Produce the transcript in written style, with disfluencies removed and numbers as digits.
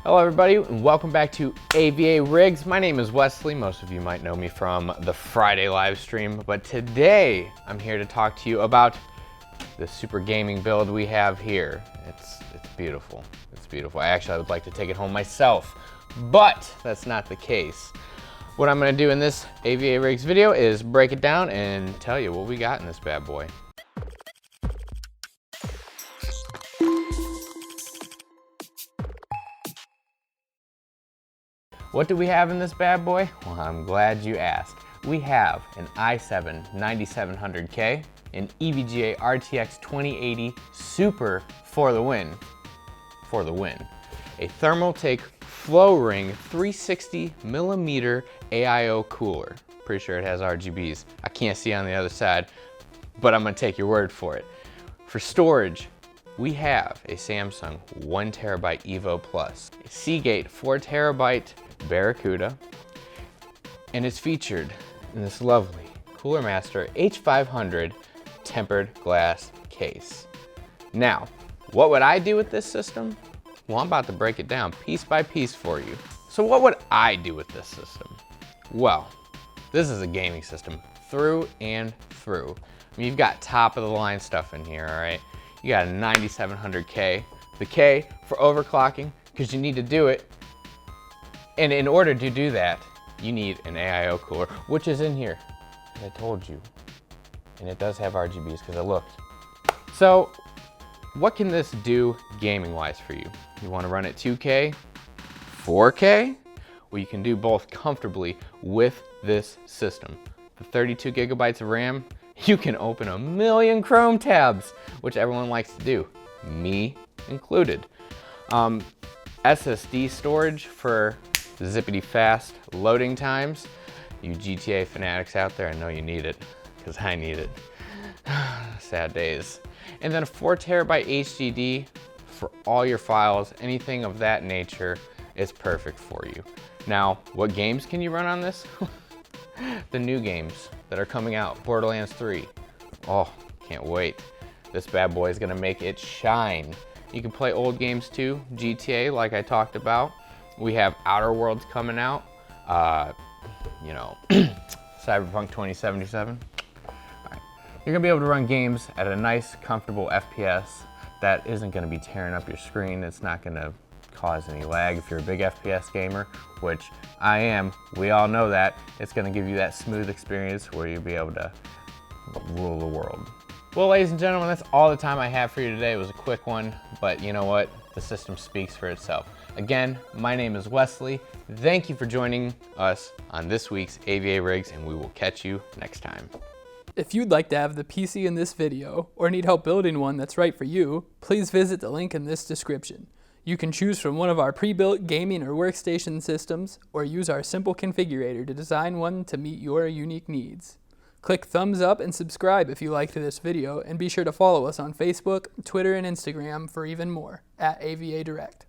Hello everybody and welcome back to AVARigs. My name is Wesley. Most of you might know me from the Friday live stream, but today I'm here to talk to you about the super gaming build we have here. It's beautiful. It's beautiful. I would like to take it home myself, but that's not the case. What I'm going to do in this AVARigs video is break it down and tell you what we got in this bad boy. What do we have in this bad boy? Well, I'm glad you asked. We have an i7 9700K, an EVGA RTX 2080 Super for the win, a Thermaltake Flow Ring 360 millimeter AIO cooler. Pretty sure it has RGBs. I can't see on the other side, but I'm gonna take your word for it. For storage, we have a Samsung 1TB EVO Plus, a Seagate 4TB Barracuda, and it's featured in this lovely Cooler Master H500 tempered glass case. Now, what would I do with this system? Well, I'm about to break it down piece by piece for you. So what would I do with this system? Well, this is a gaming system through and through. I mean, you've got top of the line stuff in here, all right? You got a 9700K, the K for overclocking, because you need to do it. And in order to do that, you need an AIO cooler, which is in here, as I told you. And it does have RGBs, because I looked. So, what can this do gaming-wise for you? You want to run at 2K, 4K? Well, you can do both comfortably with this system. The 32 gigabytes of RAM, you can open a million Chrome tabs, which everyone likes to do, me included. SSD storage for zippity fast loading times. You GTA fanatics out there, I know you need it, because I need it. Sad days. And then a 4TB HDD for all your files, anything of that nature is perfect for you. Now, what games can you run on this? The new games that are coming out, Borderlands 3. Oh, can't wait. This bad boy is gonna make it shine. You can play old games too, GTA like I talked about. We have Outer Worlds coming out, you know, Cyberpunk 2077. All right. You're gonna be able to run games at a nice, comfortable FPS that isn't gonna be tearing up your screen. It's not gonna cause any lag if you're a big FPS gamer, which I am. We all know that. It's gonna give you that smooth experience where you'll be able to rule the world. Well, ladies and gentlemen, that's all the time I have for you today. It was a quick one, but you know what? The system speaks for itself. Again, my name is Wesley. Thank you for joining us on this week's AVARigs, and we will catch you next time. If you'd like to have the PC in this video, or need help building one that's right for you, please visit the link in this description. You can choose from one of our pre-built gaming or workstation systems, or use our simple configurator to design one to meet your unique needs. Click thumbs up and subscribe if you liked this video, and be sure to follow us on Facebook, Twitter, and Instagram for even more, @AVADirect.